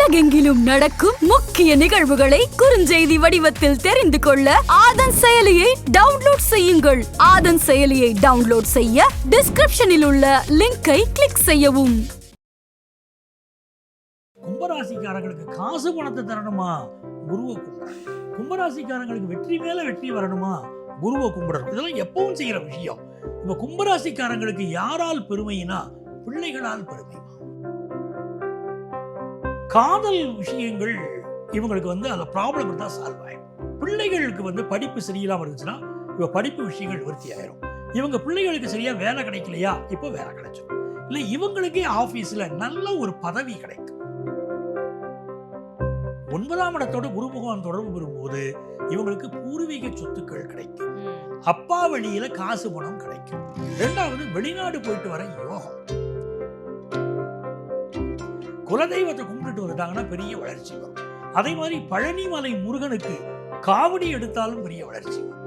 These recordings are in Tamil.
உலகெங்கிலும் நடக்கும் முக்கிய நிகழ்வுகளை குறுஞ்செய்தி வடிவத்தில் தெரிந்து கொள்ள ஆதன் செயலியை டவுன்லோட் செய்யுங்கள். ஆதன் செயலியை டவுன்லோட் செய்ய டிஸ்கிரிப்ஷனில் உள்ள லிங்கை கிளிக் செய்யவும். கும்பராசிக்காரங்களுக்கு காசு பணத்தை தரணுமா, குருவை கும்பிடணும். கும்பராசிக்காரங்களுக்கு வெற்றி மேல வெற்றி வரணுமா, குருவை கும்பிடணும். இதெல்லாம் எப்பவும் செய்யற விஷயம். இப்ப கும்பராசிக்காரங்களுக்கு யாரால் பெருமைனா பிள்ளைகளால் பெருமை. காதல் விஷயங்கள் இவங்களுக்கு அந்த ப்ராப்ளம் தான் சால்வ் ஆயிடும். பிள்ளைகளுக்கு படிப்பு சரியில்லாம இருந்துச்சுன்னா இப்ப படிப்பு விஷயங்கள் நிவர்த்தி ஆயிரும். இவங்க பிள்ளைகளுக்கு சரியா வேலை கிடைக்கலையா, இப்போ வேலை கிடைச்சிடும். இல்ல இவங்களுக்கே ஆபீஸ்ல நல்ல ஒரு பதவி கிடைக்கும். 9ஆம் இடத்தோட குரு பகவான் தொடர்பு பெறும்போது இவங்களுக்கு பூர்வீக சொத்துக்கள் கிடைக்கும். அப்பா வழியில காசு பணம் கிடைக்கும். 2வது வெளிநாடு போயிட்டு வர யோகம். குலதெய்வத்தை கும்பிட்டு வந்துட்டாங்கன்னா பெரிய வளர்ச்சி வரும். அதே மாதிரி பழனிமலை முருகனுக்கு காவடி எடுத்தாலும் பெரிய வளர்ச்சி வரும்.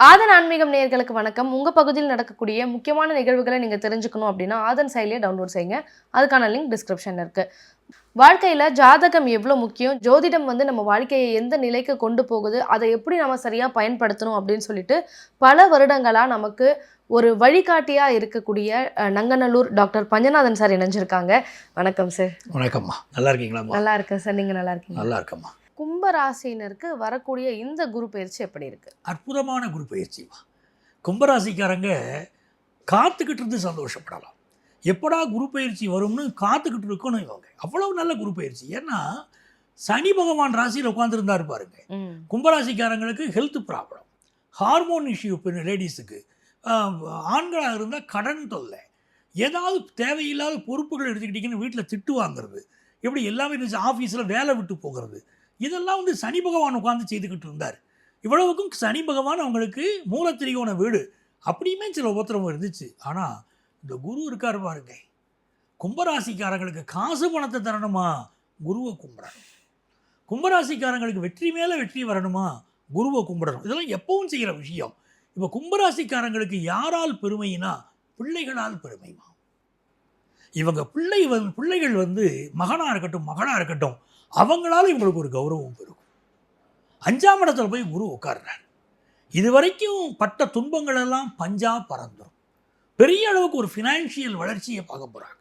ஆதன் ஆன்மீகம் நேயர்களுக்கு வணக்கம். உங்க பகுதியில் நடக்கக்கூடிய முக்கியமான நிகழ்வுகளை நீங்க தெரிஞ்சுக்கணும் அப்படின்னா ஆதன் செயலியை டவுன்லோட் செய்யுங்க. அதுக்கான லிங்க் டிஸ்கிரிப்ஷன்ல இருக்கு. வாழ்க்கையில ஜாதகம் எவ்வளவு முக்கியம், ஜோதிடம் நம்ம வாழ்க்கையை எந்த நிலைக்கு கொண்டு போகுது, அதை எப்படி நம்ம சரியா பயன்படுத்தணும் அப்படின்னு சொல்லிட்டு பல வருடங்களா நமக்கு ஒரு வழிகாட்டியா இருக்கக்கூடிய நங்கநல்லூர் டாக்டர் பஞ்சநாதன் சார் இணைஞ்சிருக்காங்க. வணக்கம் சார். வணக்கம்மா, நல்லா இருக்கீங்களா? நல்லா இருக்கேன் சார், நீங்க நல்லா இருக்கீங்க? நல்லா இருக்கம்மா. கும்பராசினருக்கு வரக்கூடிய இந்த குரு பயிற்சி எப்படி இருக்கு? அற்புதமான குரு பயிற்சிமா. கும்பராசிக்காரங்க காத்துக்கிட்டு இருந்து சந்தோஷப்படலாம். எப்படா குரு பயிற்சி வரும்னு காத்துக்கிட்டு இருக்கணும். இவங்க அவ்வளவு நல்ல குரு பயிற்சி. ஏன்னா சனி பகவான் ராசியில் உட்காந்துருந்தா இருப்பாருங்க. கும்பராசிக்காரங்களுக்கு ஹெல்த் ப்ராப்ளம், ஹார்மோன் இஷ்யூ, லேடிஸுக்கு, ஆண்களாக இருந்தால் கடன் தொல்லை, ஏதாவது தேவையில்லாத பொறுப்புகள் எடுத்துக்கிட்டிங்கன்னு வீட்டில் திட்டு வாங்குறது, எப்படி எல்லாமே இருந்துச்சு, ஆஃபீஸில் வேலை விட்டு போகிறது, இதெல்லாம் சனி பகவான் உட்காந்து செய்துக்கிட்டு இருந்தார். இவ்வளவுக்கும் சனி பகவான் அவங்களுக்கு மூலத்திரிகோண வீடு அப்படியுமே சில உபத்திரமும் இருந்துச்சு. ஆனால் இந்த குரு இருக்காரு பாருங்க, கும்பராசிக்காரங்களுக்கு காசு பணத்தை தரணுமா, குருவை கும்பிடணும். கும்பராசிக்காரங்களுக்கு வெற்றி மேலே வெற்றி வரணுமா, குருவை கும்பிடணும். இதெல்லாம் எப்பவும் செய்கிற விஷயம். இப்போ கும்பராசிக்காரங்களுக்கு யாரால் பெருமைனா பிள்ளைகளால் பெருமைமா. இவங்க பிள்ளைகள் மகனாக இருக்கட்டும் மகளாக இருக்கட்டும், அவங்களால இவங்களுக்கு ஒரு கௌரவம் பெருகும். 5ஆம் இடத்துல போய் குரு உட்கார்றார். இது வரைக்கும் பட்ட துன்பங்கள் எல்லாம் பஞ்சா பறந்துடும். பெரிய அளவுக்கு ஒரு ஃபினான்ஷியல் வளர்ச்சியை பார்க்க போகிறாங்க.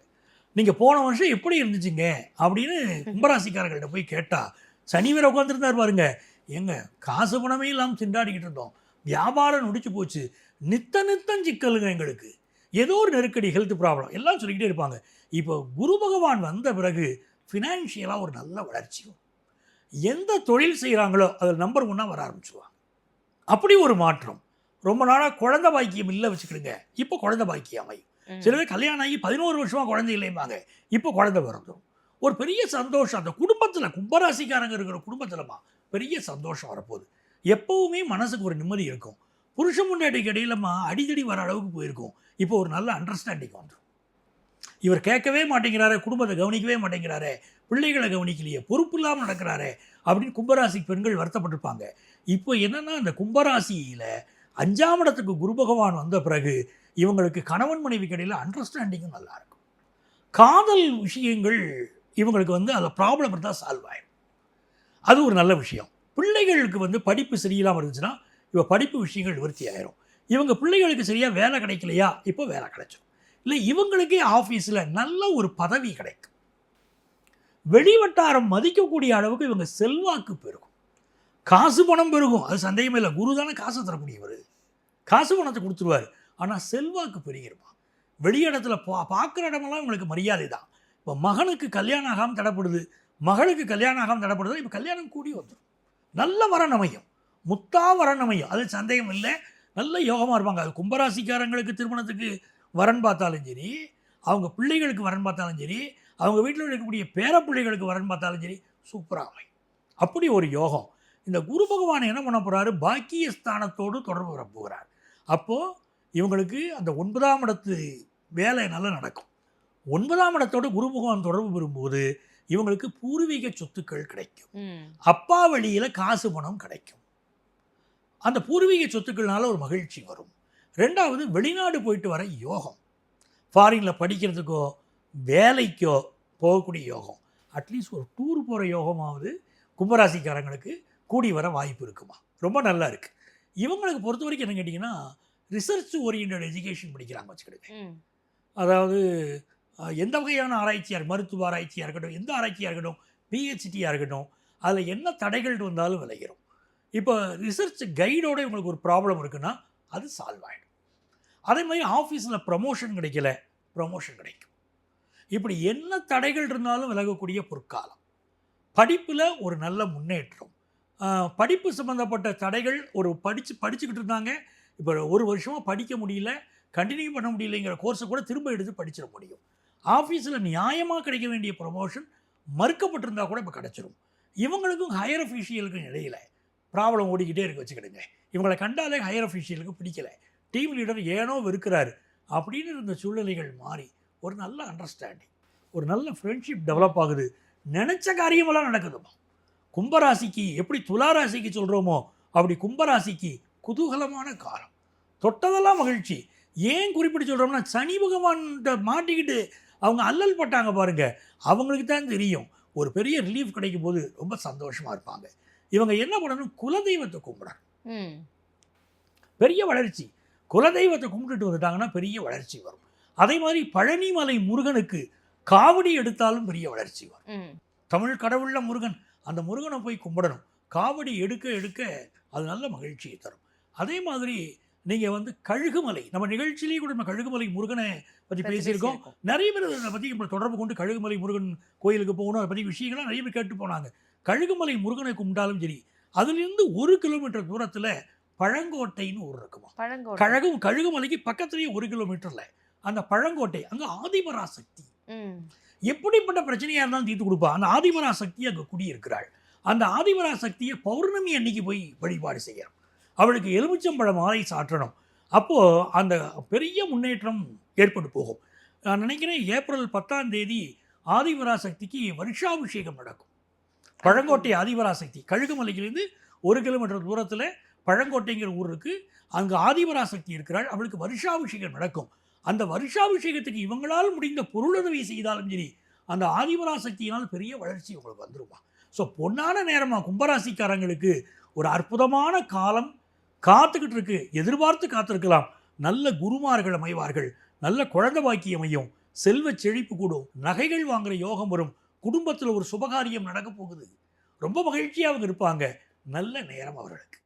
நீங்கள் போன வருஷம் எப்படி இருந்துச்சுங்க அப்படின்னு கும்பராசிக்காரர்கள்ட்ட போய் கேட்டால், சனி வேற உட்காந்துருந்தார் பாருங்க, எங்க காசு பணமே இல்லாமல் திண்டாடிக்கிட்டு இருந்தோம், வியாபாரம் நொடிச்சு போச்சு, நித்தம் சிக்கலுங்க, எங்களுக்கு ஏதோ ஒரு நெருக்கடி, ஹெல்த் ப்ராப்ளம் எல்லாம் சொல்லிக்கிட்டே இருப்பாங்க. இப்போ குரு பகவான் வந்த பிறகு ஃபினான்ஷியலாக ஒரு நல்ல வளர்ச்சியும், எந்த தொழில் செய்கிறாங்களோ அதில் நம்பர் 1 வர ஆரம்பிச்சுவாங்க. அப்படி ஒரு மாற்றம். ரொம்ப நாளாக குழந்தை பாக்கியம் இல்லை வச்சுக்கிடுங்க, இப்போ குழந்தை பாக்கியம் அமையும். சில பேர் கல்யாணம் ஆகி 11 வருஷமாக குழந்தை இல்லைம்பாங்க, இப்போ குழந்தை பிறந்துடும். ஒரு பெரிய சந்தோஷம் அந்த குடும்பத்தில், கும்பராசிக்காரங்க இருக்கிற குடும்பத்தில்மா பெரிய சந்தோஷம் வரப்போகுது. எப்போவுமே மனசுக்கு ஒரு நிம்மதி இருக்கும். புருஷ முன்னாடிக்கு இடையிலமா அடிக்கடி வர அளவுக்கு போயிருக்கும். இப்போ ஒரு நல்ல அண்டர்ஸ்டாண்டிங் வந்துடும். இவர் கேட்கவே மாட்டேங்கிறாரு, குடும்பத்தை கவனிக்கவே மாட்டேங்கிறாரு, பிள்ளைகளை கவனிக்கலையே, பொறுப்பு இல்லாமல் நடக்கிறாரு அப்படின்னு கும்பராசி பெண்கள் வருத்தப்பட்டிருப்பாங்க. இப்போ என்னன்னா, இந்த கும்பராசியில் 5ஆம் இடத்துக்கு குரு பகவான் வந்த பிறகு இவங்களுக்கு கணவன் மனைவிக்கு இடையில் அண்டர்ஸ்டாண்டிங்கும் நல்லா இருக்கும். காதல் விஷயங்கள் இவங்களுக்கு அந்த ப்ராப்ளம் இருந்தால் சால்வ் ஆயிடும். அது ஒரு நல்ல விஷயம். பிள்ளைகளுக்கு படிப்பு சரியில்லாமல் இருந்துச்சுன்னா இப்போ படிப்பு விஷயங்கள் நிவர்த்தி ஆயிரும். இவங்க பிள்ளைகளுக்கு சரியாக வேலை கிடைக்கலையா, இப்போ வேலை கிடைச்சிடும். இல்லை இவங்களுக்கே ஆஃபீஸில் நல்ல ஒரு பதவி கிடைக்கும். வெளிவட்டாரம் மதிக்கக்கூடிய அளவுக்கு இவங்க செல்வாக்கு பெருகும். காசு பணம் பெருகும், அது சந்தேகமே இல்லை. குரு தானே காசு தரக்கூடியவர், காசு பணத்தை கொடுத்துருவார். ஆனால் செல்வாக்கு பெருகிருமா. வெளியிடத்தில் பார்க்குற இடமெல்லாம் இவங்களுக்கு மரியாதை தான். இப்போ மகனுக்கு கல்யாணம் ஆகாமல் தடைப்படுது, மகளுக்கு கல்யாணம் ஆகாமல் தடைப்படுது, இப்போ கல்யாணம் கூடி வந்துடும். நல்ல வரன் அமையும், முத்தா வரன் அமையும், அது சந்தேகம் இல்லை. நல்ல யோகமாக இருப்பாங்க. அது கும்பராசிக்காரங்களுக்கு திருமணத்துக்கு வரன் பார்த்தாலும் சரி, அவங்க பிள்ளைகளுக்கு வரன் பார்த்தாலும் சரி, அவங்க வீட்டில் இருக்கக்கூடிய பேர பிள்ளைகளுக்கு வரன் பார்த்தாலும் சரி, சூப்பராக அமையும். அப்படி ஒரு யோகம். இந்த குரு பகவான் என்ன பண்ண போகிறாரு, பாக்கியஸ்தானத்தோடு தொடர்பு வர போகிறார். அப்போது இவங்களுக்கு அந்த 9ஆம் இடத்து வேலை நல்லா நடக்கும். 9ஆம் இடத்தோடு குரு பகவான் தொடர்பு பெறும்போது இவங்களுக்கு பூர்வீக சொத்துக்கள் கிடைக்கும். அப்பா வழியில் காசு பணம் கிடைக்கும். அந்த பூர்வீக சொத்துக்கள்னால ஒரு மகிழ்ச்சி வரும். 2வது வெளிநாடு போயிட்டு வர யோகம். ஃபாரினில் படிக்கிறதுக்கோ வேலைக்கோ போகக்கூடிய யோகம். அட்லீஸ்ட் ஒரு டூர் போகிற யோகமாவது கும்பராசிக்காரங்களுக்கு கூடி வர வாய்ப்பு இருக்குமா, ரொம்ப நல்லா இருக்குது. இவங்களுக்கு பொறுத்த வரைக்கும் என்ன கேட்டிங்கன்னா, ரிசர்ச் ஓரியன்ட் எஜுகேஷன் படிக்கிறாங்க வச்சுக்கிடுங்க. அதாவது எந்த வகையான ஆராய்ச்சியாக, மருத்துவ ஆராய்ச்சியாக இருக்கட்டும், எந்த ஆராய்ச்சியாக இருக்கட்டும், பிஹெச்டியாக இருக்கட்டும், அதில் என்ன தடைகள் வந்தாலும் விளைகிறோம். இப்போ ரிசர்ச் கைடோட இவங்களுக்கு ஒரு ப்ராப்ளம் இருக்குன்னா அது சால்வ் ஆகிடும். அதே மாதிரி ஆஃபீஸில் ப்ரமோஷன் கிடைக்கல, ப்ரமோஷன் கிடைக்கும். இப்படி என்ன தடைகள் இருந்தாலும் விலகக்கூடிய பொற்காலம். படிப்பில் ஒரு நல்ல முன்னேற்றம். படிப்பு சம்மந்தப்பட்ட தடைகள், ஒரு படிச்சுக்கிட்டு இருந்தாங்க, இப்போ ஒரு வருஷமாக படிக்க முடியல, கண்டினியூ பண்ண முடியலைங்கிற கோர்ஸை கூட திரும்ப எடுத்து படிச்சிட முடியும். ஆஃபீஸில் நியாயமாக கிடைக்க வேண்டிய ப்ரமோஷன் மறுக்கப்பட்டிருந்தால் கூட இப்போ கிடச்சிரும். இவங்களுக்கும் ஹையர் அஃபீஷியலுக்கும் இடையில் ப்ராப்ளம் ஓடிக்கிட்டே இருக்க வச்சுக்கிடுங்க. இவங்களை கண்டாலே ஹையர் அஃபீஷியலுக்கு பிடிக்கல, டீம் லீடர் ஏனோ வெறுக்கிறாரு அப்படின்னு இருந்த சூழ்நிலைகள் மாறி ஒரு நல்ல அண்டர்ஸ்டாண்டிங், ஒரு நல்ல ஃப்ரெண்ட்ஷிப் டெவலப் ஆகுது. நினச்ச காரியமெல்லாம் நடக்குதுமா. கும்பராசிக்கு எப்படி துளாராசிக்கு சொல்கிறோமோ அப்படி கும்பராசிக்கு குதூகலமான காலம், தொட்டதெல்லாம் மகிழ்ச்சி. ஏன் குறிப்பிட்டு சொல்கிறோம்னா, சனி பகவான்கிட்ட மாட்டிக்கிட்டு அவங்க அல்லல் பட்டாங்க பாருங்க, அவங்களுக்கு தான் தெரியும் ஒரு பெரிய ரிலீஃப் கிடைக்கும் போது ரொம்ப சந்தோஷமாக இருப்பாங்க. இவங்க என்ன பண்ணணும், குலதெய்வத்தை கும்பிடணும், பெரிய வளர்ச்சி. குலதெய்வத்தை கும்பிட்டுட்டு வந்துட்டாங்கன்னா பெரிய வளர்ச்சி வரும். அதே மாதிரி பழனிமலை முருகனுக்கு காவடி எடுத்தாலும் பெரிய வளர்ச்சி வரும். தமிழ் கடவுள்ல முருகன், அந்த முருகனை போய் கும்பிடணும். காவடி எடுக்க எடுக்க அது நல்ல மகிழ்ச்சியை தரும். அதே மாதிரி நீங்கள் கழுகுமலை, நம்ம நிகழ்ச்சியிலேயே கூட நம்ம கழுகுமலை முருகனை பற்றி பேசியிருக்கோம். நிறைய பேர் அதை பற்றி நம்ம தொடர்பு கொண்டு கழுகுமலை முருகன் கோயிலுக்கு போகணும், அதை பற்றி விஷயங்கள்லாம் நிறைய பேர் கேட்டு போனாங்க. கழுகுமலை முருகனை கும்பிட்டாலும் சரி, அதுலேருந்து 1 கிலோமீட்டர் தூரத்தில் பழங்கோட்டைன்னு ஊர் இருக்குமா. கழுகுமலைக்கு பக்கத்துலேயே 1 கிலோமீட்டரில் அந்த பழங்கோட்டை, அங்கே ஆதிபராசக்தி எப்படிப்பட்ட பிரச்சனையாக இருந்தாலும் தீர்த்து கொடுப்பா. அந்த ஆதிபராசக்தி அங்கே குடியிருக்கிறாள். அந்த ஆதிபராசக்தியை பௌர்ணமி அன்னைக்கு போய் வழிபாடு செய்யணும், அவளுக்கு எலுமிச்சம்பழம் மாலை சாற்றணும். அப்போது அந்த பெரிய முன்னேற்றம் ஏற்பட்டு போகும். நான் நினைக்கிறேன் ஏப்ரல் 10ஆம் தேதி ஆதிபராசக்திக்கு வருஷாபிஷேகம் நடக்கும். பழங்கோட்டை ஆதிபராசக்தி கழுகுமலையிலேருந்து 1 கிலோமீட்டர் தூரத்தில் பழங்கோட்டைங்கிற ஊர் இருக்குது. அங்கே ஆதிபராசக்தி இருக்கிறாள், அவளுக்கு வருஷாபிஷேகம் நடக்கும். அந்த வருஷாபிஷேகத்துக்கு இவங்களால் முடிந்த பொருளுதவி செய்தாலும் சரி, அந்த ஆதிபராசக்தியினால் பெரிய வளர்ச்சி உங்களுக்கு வந்துருமா. ஸோ பொன்னான நேரமாக கும்பராசிக்காரங்களுக்கு ஒரு அற்புதமான காலம் காத்துக்கிட்டு இருக்கு. எதிர்பார்த்து காத்திருக்கலாம். நல்ல குருமார்கள் அமைவார்கள், நல்ல குழந்தை பாக்கியம் அமையும், செல்வ செழிப்பு கூடும், நகைகள் வாங்குகிற யோகம் வரும், குடும்பத்தில் ஒரு சுபகாரியம் நடக்க போகுது, ரொம்ப மகிழ்ச்சியாக அவங்க இருப்பாங்க. நல்ல நேரம் அவர்களுக்கு.